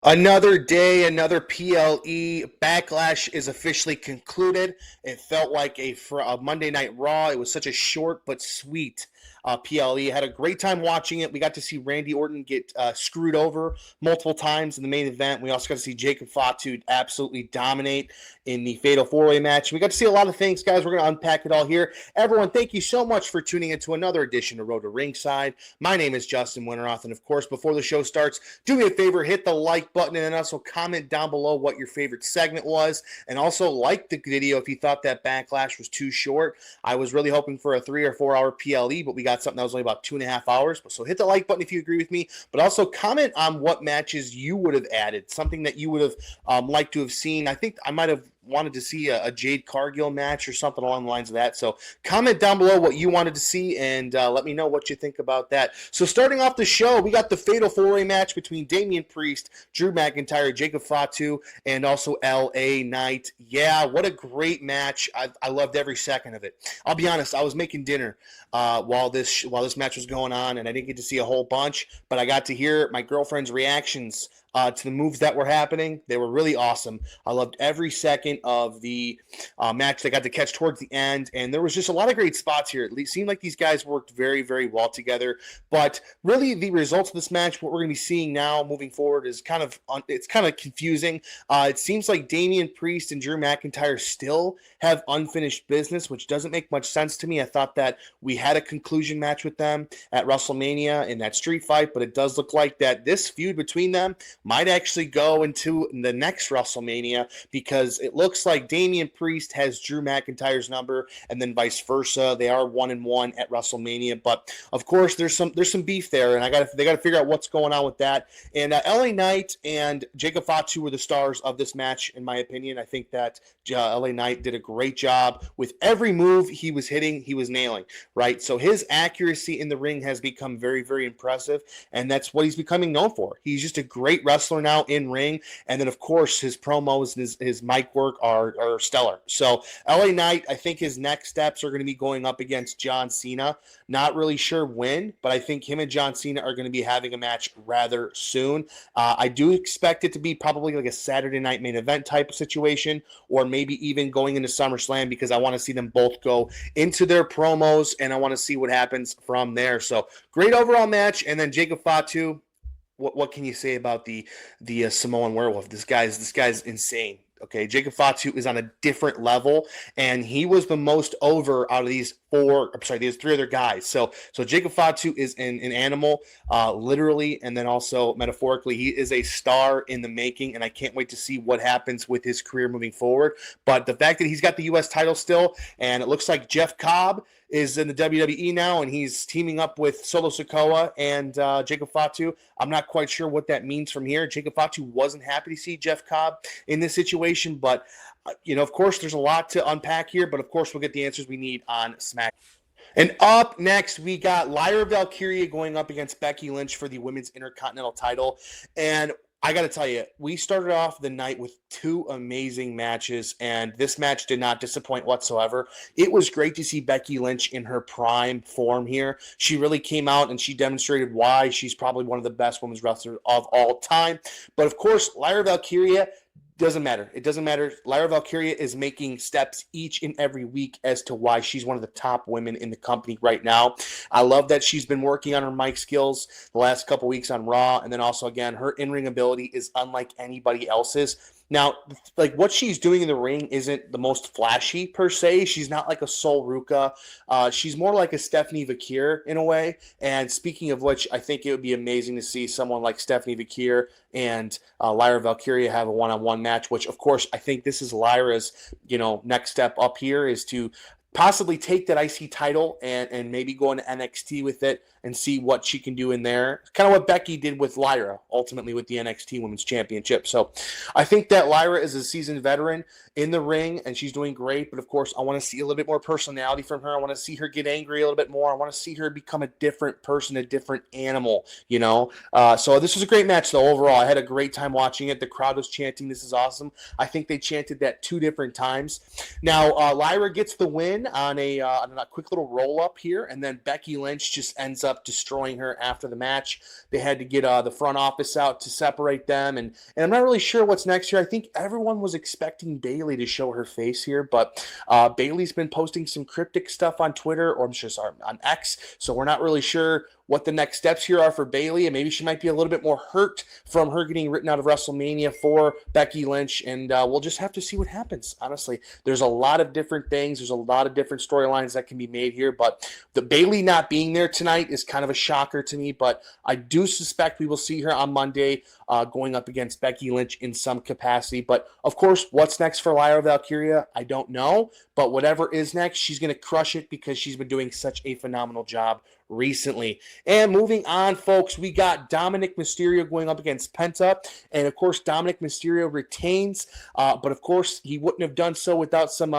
Another day, another PLE. Backlash is officially concluded. It felt like a Monday Night Raw. It was such a short but sweet PLE. Had a great time watching it. We got to see Randy Orton get screwed over multiple times in the main event. We also got to see Jacob Fatu absolutely dominate in the Fatal 4-Way match. We got to see a lot of things, guys. We're going to unpack it all here. Everyone, thank you so much for tuning into another edition of Road to Ringside. My name is Justin Winteroth, and of course, before the show starts, do me a favor, hit the like button, and then also comment down below what your favorite segment was, and also like the video if you thought that Backlash was too short. I was really hoping for a 3 or 4 hour PLE, but we got something that was only about 2.5 hours. So hit the like button if you agree with me, but also comment on what matches you would have added, something that you would have liked to have seen. I think I might have wanted to see a Jade Cargill match or something along the lines of that. So comment down below what you wanted to see, and let me know what you think about that. So starting off the show, we got the Fatal 4-Way match between Damian Priest, Drew McIntyre, Jacob Fatu, and also LA Knight. Yeah, what a great match. I loved every second of it. I'll be honest, I was making dinner while this match was going on, and I didn't get to see a whole bunch, but I got to hear my girlfriend's reactions to the moves that were happening. They were really awesome. I loved every second of the match they got to catch towards the end, and there was just a lot of great spots here. It seemed like these guys worked very, very well together, but really the results of this match, what we're going to be seeing now moving forward, is kind of confusing. It seems like Damian Priest and Drew McIntyre still have unfinished business, which doesn't make much sense to me. I thought that we had a conclusion match with them at WrestleMania in that street fight, but it does look like that this feud between them might actually go into the next WrestleMania, because it looks like Damian Priest has Drew McIntyre's number, and then vice versa. They are 1-1 at WrestleMania, but of course there's some beef there, and they got to figure out what's going on with that. And LA Knight and Jacob Fatu were the stars of this match, in my opinion. I think that LA Knight did a great job with every move he was hitting. He was nailing, right? So his accuracy in the ring has become very, very impressive, and that's what he's becoming known for. He's just a great wrestler now in ring, and then of course his promos and his mic work are stellar. So LA Knight, I think his next steps are going to be going up against John Cena. Not really sure when, but I think him and John Cena are going to be having a match rather soon. I do expect it to be probably like a Saturday night main event type of situation, or maybe even going into SummerSlam, because I want to see them both go into their promos, and I want to see what happens from there. So great overall match. And then Jacob Fatu, what can you say about the Samoan Werewolf? This guy's insane. Okay, Jacob Fatu is on a different level, and he was the most over out of these three other guys. So Jacob Fatu is an animal, literally, and then also metaphorically. He is a star in the making, and I can't wait to see what happens with his career moving forward. But the fact that he's got the U.S. title still, and it looks like Jeff Cobb is in the WWE now, and he's teaming up with Solo Sikoa and Jacob Fatu. I'm not quite sure what that means from here. Jacob Fatu wasn't happy to see Jeff Cobb in this situation, but of course, there's a lot to unpack here, but of course, we'll get the answers we need on SmackDown. And up next, we got Lyra Valkyria going up against Becky Lynch for the Women's Intercontinental title. And I got to tell you, we started off the night with 2 amazing matches, and this match did not disappoint whatsoever. It was great to see Becky Lynch in her prime form here. She really came out and she demonstrated why she's probably one of the best women's wrestlers of all time. But of course, Lyra Valkyria, doesn't matter. It doesn't matter. Lyra Valkyria is making steps each and every week as to why she's one of the top women in the company right now. I love that she's been working on her mic skills the last couple weeks on Raw, and then also, again, her in-ring ability is unlike anybody else's. Now, like, what she's doing in the ring isn't the most flashy per se. She's not like a Sol Ruca. She's more like a Stephanie Vakir in a way. And speaking of which, I think it would be amazing to see someone like Stephanie Vakir and Lyra Valkyria have a one-on-one match, which, of course, I think this is Lyra's, next step up here, is to possibly take that IC title and maybe go into NXT with it and see what she can do in there. Kind of what Becky did with Lyra, ultimately with the NXT Women's Championship. So I think that Lyra is a seasoned veteran in the ring, and she's doing great. But, of course, I want to see a little bit more personality from her. I want to see her get angry a little bit more. I want to see her become a different person, a different animal, So this was a great match, though, overall. I had a great time watching it. The crowd was chanting, "This is awesome." I think they chanted that 2 different times. Now, Lyra gets the win. on a quick little roll up here, and then Becky Lynch just ends up destroying her after the match. They had to get the front office out to separate them, and I'm not really sure what's next here. I think everyone was expecting Bayley to show her face here, but Bayley's been posting some cryptic stuff on Twitter, or I'm sure, sorry, on X, so we're not really sure what the next steps here are for Bayley, and maybe she might be a little bit more hurt from her getting written out of WrestleMania for Becky Lynch, and we'll just have to see what happens. Honestly, there's a lot of different things. There's a lot of different storylines that can be made here, but the Bayley not being there tonight is kind of a shocker to me, but I do suspect we will see her on Monday going up against Becky Lynch in some capacity. But, of course, what's next for Lyra Valkyria? I don't know, but whatever is next, she's going to crush it because she's been doing such a phenomenal job recently. And moving on, folks, we got Dominik Mysterio going up against Penta, and of course Dominik Mysterio retains, but of course he wouldn't have done so without some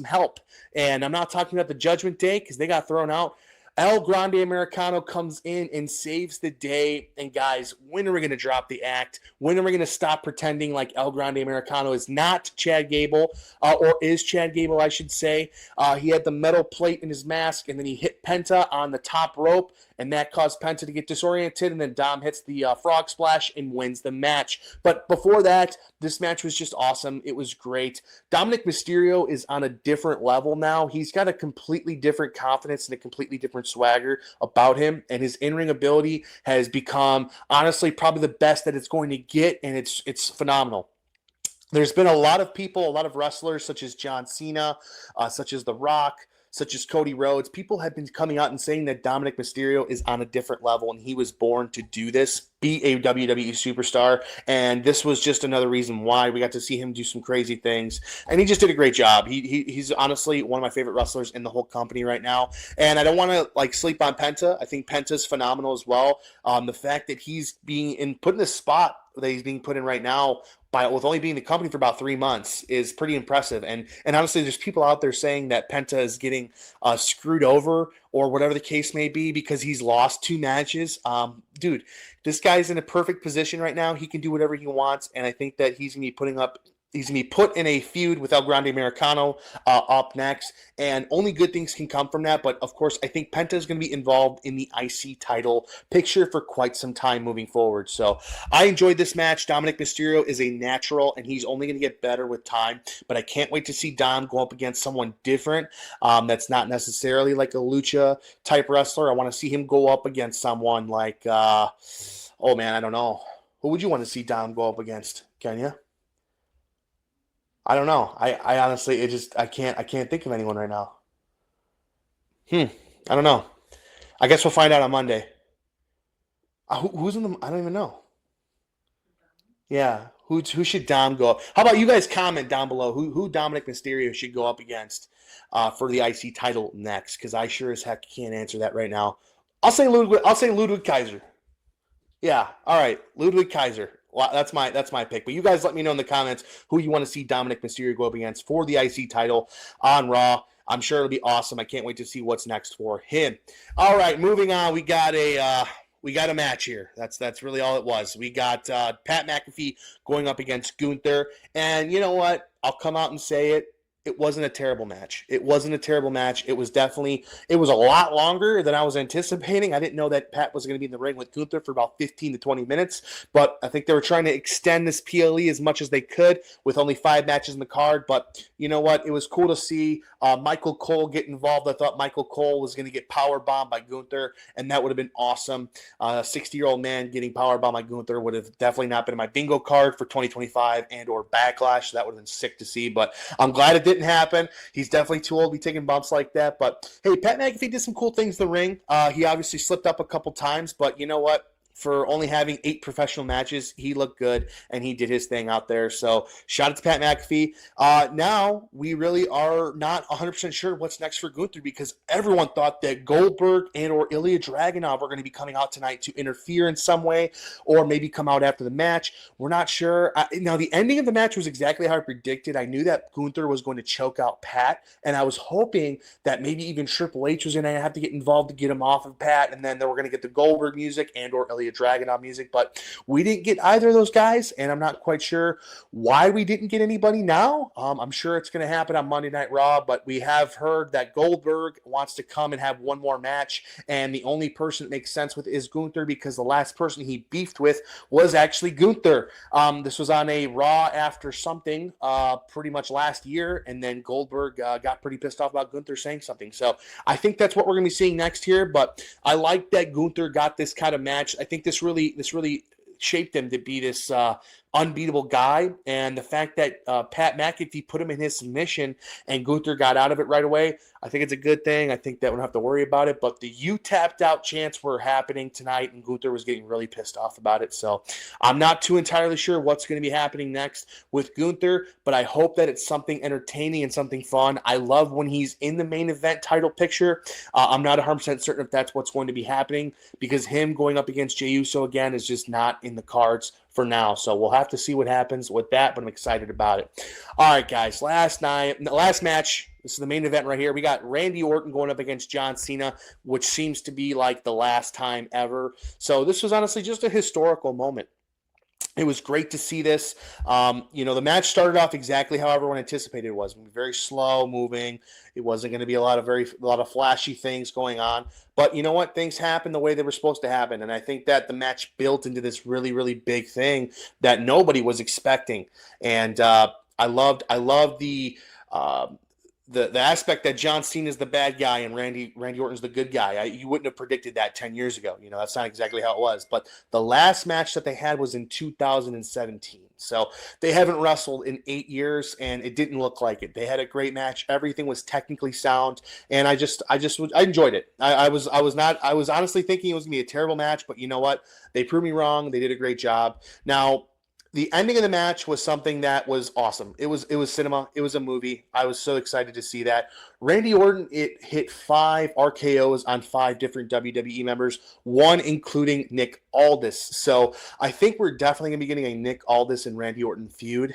help. And I'm not talking about the Judgment Day because they got thrown out. El Grande Americano comes in and saves the day. And guys, when are we going to drop the act? When are we going to stop pretending like El Grande Americano is not Chad Gable, or is Chad Gable, I should say. He had the metal plate in his mask, and then he hit Penta on the top rope, and that caused Penta to get disoriented, and then Dom hits the frog splash and wins the match. But before that, this match was just awesome. It was great. Dominik Mysterio is on a different level now. He's got a completely different confidence and a completely different swagger about him, and his in-ring ability has become, honestly, probably the best that it's going to get, and it's phenomenal. There's been a lot of people, a lot of wrestlers, such as John Cena, such as The Rock, such as Cody Rhodes. People have been coming out and saying that Dominik Mysterio is on a different level, and he was born to do this, be a WWE superstar, and this was just another reason why we got to see him do some crazy things, and he just did a great job. He's honestly one of my favorite wrestlers in the whole company right now, and I don't want to sleep on Penta. I think Penta's phenomenal as well. The fact that he's being put in this spot that he's being put in right now with only being the company for about 3 months is pretty impressive. And honestly, there's people out there saying that Penta is getting screwed over or whatever the case may be because he's lost 2 matches. Dude, this guy's in a perfect position right now. He can do whatever he wants, and I think that he's going to be put in a feud with El Grande Americano up next, and only good things can come from that. But, of course, I think Penta is going to be involved in the IC title picture for quite some time moving forward. So I enjoyed this match. Dominik Mysterio is a natural, and he's only going to get better with time. But I can't wait to see Dom go up against someone different that's not necessarily like a lucha-type wrestler. I want to see him go up against someone like, I don't know. Who would you want to see Dom go up against, Kenya? I don't know. I honestly, I can't think of anyone right now. I don't know. I guess we'll find out on Monday. Who's in the? I don't even know. Yeah, who should Dom go up? How about you guys comment down below who Dominik Mysterio should go up against for the IC title next? Because I sure as heck can't answer that right now. I'll say Ludwig Kaiser. Yeah, all right, Ludwig Kaiser. Well, that's my pick. But you guys let me know in the comments who you want to see Dominik Mysterio go up against for the IC title on Raw. I'm sure it'll be awesome. I can't wait to see what's next for him. All right, moving on. We got a match here. That's really all it was. We got Pat McAfee going up against Gunther. And you know what? I'll come out and say it. It wasn't a terrible match. It was a lot longer than I was anticipating. I didn't know that Pat was going to be in the ring with Gunther for about 15 to 20 minutes, but I think they were trying to extend this PLE as much as they could with only 5 matches in the card. But you know what? It was cool to see Michael Cole get involved. I thought Michael Cole was going to get powerbombed by Gunther, and that would have been awesome. A 60-year-old man getting powerbombed by Gunther would have definitely not been in my bingo card for 2025 and or Backlash. That would have been sick to see, but I'm glad it didn't happen. He's definitely too old to be taking bumps like that. But hey, Pat McAfee did some cool things in the ring. He obviously slipped up a couple times, but you know what? For only having 8 professional matches, he looked good, and he did his thing out there. So shout out to Pat McAfee. Now, we really are not 100% sure what's next for Gunther because everyone thought that Goldberg and or Ilya Dragunov were going to be coming out tonight to interfere in some way or maybe come out after the match. We're not sure. Now, the ending of the match was exactly how I predicted. I knew that Gunther was going to choke out Pat, and I was hoping that maybe even Triple H was going to have to get involved to get him off of Pat, and then they were going to get the Goldberg music and or Ilya Ilya Dragunov music, but we didn't get either of those guys, and I'm not quite sure why we didn't get anybody now. I'm sure it's going to happen on Monday Night Raw, but we have heard that Goldberg wants to come and have one more match, and the only person that makes sense with is Gunther, because the last person he beefed with was actually Gunther. This was on a Raw after something pretty much last year, and then Goldberg got pretty pissed off about Gunther saying something. So I think that's what we're going to be seeing next here, but I like that Gunther got this kind of match. I think this really shaped him to be this unbeatable guy, and the fact that Pat McAfee put him in his submission and Gunther got out of it right away, I think it's a good thing. I think that we don't have to worry about it, but the "you tapped out" chants were happening tonight, and Gunther was getting really pissed off about it. So I'm not too entirely sure what's going to be happening next with Gunther, but I hope that it's something entertaining and something fun. I love when he's in the main event title picture. I'm not 100% certain if that's what's going to be happening, because him going up against Jey Uso again is just not in the cards for now. So we'll have to see what happens with that, but I'm excited about it. All right, guys, last match, this is the main event right here. We got Randy Orton going up against John Cena, which seems to be like the last time ever. So this was honestly just a historical moment. It was great to see this. The match started off exactly how everyone anticipated it was. Very slow moving. It wasn't going to be a lot of flashy things going on. But you know what? Things happened the way they were supposed to happen. And I think that the match built into this really, really big thing that nobody was expecting. And I loved the aspect that John Cena is the bad guy and Randy Orton's the good guy. You wouldn't have predicted that 10 years ago. That's not exactly how it was. But the last match that they had was in 2017. So they haven't wrestled in 8 years, and it didn't look like it. They had a great match. Everything was technically sound, and I enjoyed it. I was honestly thinking it was gonna be a terrible match, but you know what? They proved me wrong. They did a great job. Now, the ending of the match was something that was awesome. It was cinema. It was a movie. I was so excited to see that. Randy Orton, it hit 5 RKOs on 5 different WWE members, one including Nick Aldis. So I think we're definitely going to be getting a Nick Aldis and Randy Orton feud.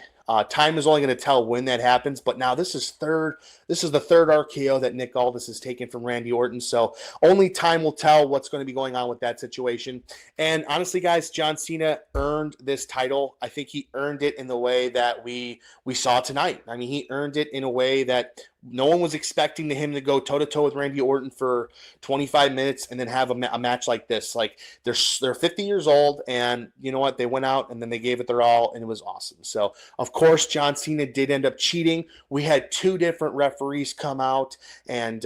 Time is only going to tell when that happens, but now this is the third RKO that Nick Aldis has taken from Randy Orton, so only time will tell what's going to be going on with that situation. And honestly, guys, John Cena earned this title. I think he earned it in the way that we saw tonight. I mean, he earned it in a way that no one was expecting him to go toe-to-toe with Randy Orton for 25 minutes and then have a match like this. Like, they're 50 years old, and you know what? They went out and then they gave it their all, and it was awesome. So, of course, John Cena did end up cheating. We had 2 different referees come out, and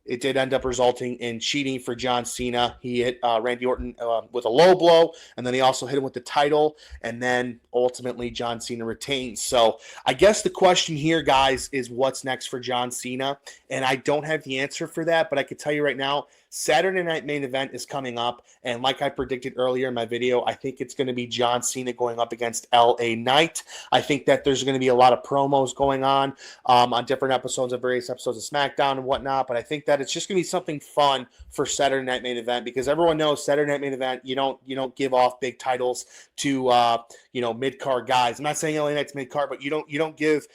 it did end up resulting in cheating for John Cena. He hit Randy Orton with a low blow, and then he also hit him with the title, and then ultimately John Cena retains. So I guess the question here, guys, is what's next for John Cena? And I don't have the answer for that, but I can tell you right now, Saturday Night Main Event is coming up, and like I predicted earlier in my video, I think it's going to be John Cena going up against LA Knight. I think that there's going to be a lot of promos going on different episodes of various episodes of SmackDown and whatnot, but I think that it's just going to be something fun for Saturday Night Main Event, because everyone knows Saturday Night Main Event, you don't give off big titles to mid-card guys. I'm not saying LA Knight's mid-card, but you don't give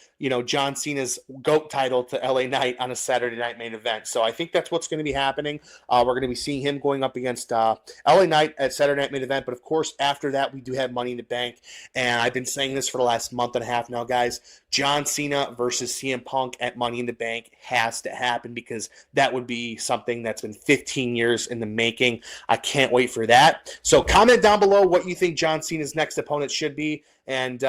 John Cena's GOAT title to LA Knight on a Saturday Night Main Event. So I think that's what's going to be happening. We're going to be seeing him going up against LA Knight at Saturday Night Main Event. But, of course, after that, we do have Money in the Bank. And I've been saying this for the last month and a half now, guys. John Cena versus CM Punk at Money in the Bank has to happen, because that would be something that's been 15 years in the making. I can't wait for that. So comment down below what you think John Cena's next opponent should be. And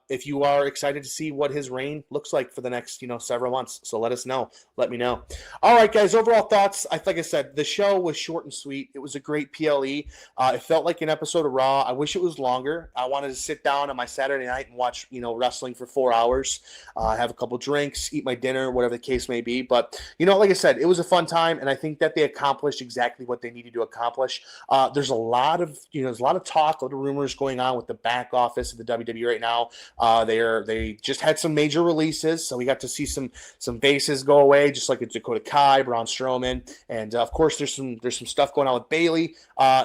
if you are excited to see what his reign looks like for the next, several months. So let us know. Let me know. All right, guys, overall thoughts. Like I said, the show was short and sweet. It was a great PLE. It felt like an episode of Raw. I wish it was longer. I wanted to sit down on my Saturday night and watch, wrestling for 4 hours, have a couple drinks, eat my dinner, whatever the case may be. But, like I said, it was a fun time, and I think that they accomplished exactly what they needed to accomplish. There's a lot of talk, a lot of rumors going on with the back office of the WWE right now. They just had some major releases, so we got to see some faces go away, just like Dakota Kai, Braun Strowman, and of course there's some stuff going on with Bayley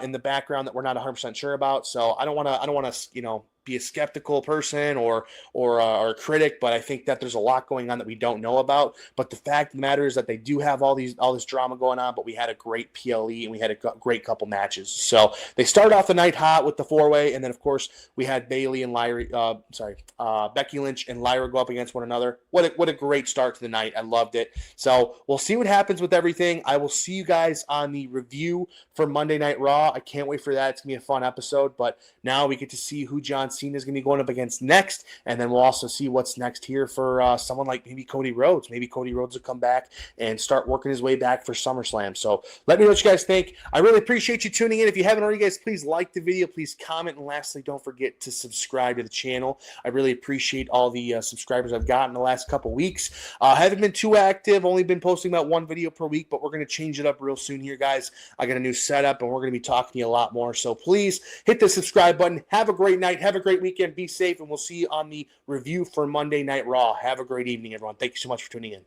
in the background that we're not 100% sure about. So I don't want to be a skeptical person or a critic, but I think that there's a lot going on that we don't know about. But the fact of the matter is that they do have all this drama going on, but we had a great PLE and we had a great couple matches. So they started off the night hot with the 4-way, and then of course we had Becky Lynch and Lyra go up against one another. What a great start to the night. I loved it. So we'll see what happens with everything. I will see you guys on the review for Monday Night Raw. I can't wait for that. It's gonna be a fun episode. But now we get to see who John Cena is going to be going up against next, and then we'll also see what's next here for someone like maybe Cody Rhodes. Maybe Cody Rhodes will come back and start working his way back for SummerSlam. So let me know what you guys think. I really appreciate you tuning in. If you haven't already, guys, please like the video, please comment, and lastly, don't forget to subscribe to the channel. I really appreciate all the subscribers I've gotten the last couple weeks. I haven't been too active, only been posting about one video per week, but we're going to change it up real soon here, guys. I got a new setup, and we're going to be talking to you a lot more. So please hit the subscribe button. Have a great night. Have a great weekend. Be safe, and we'll see you on the review for Monday Night Raw. Have a great evening, everyone. Thank you so much for tuning in.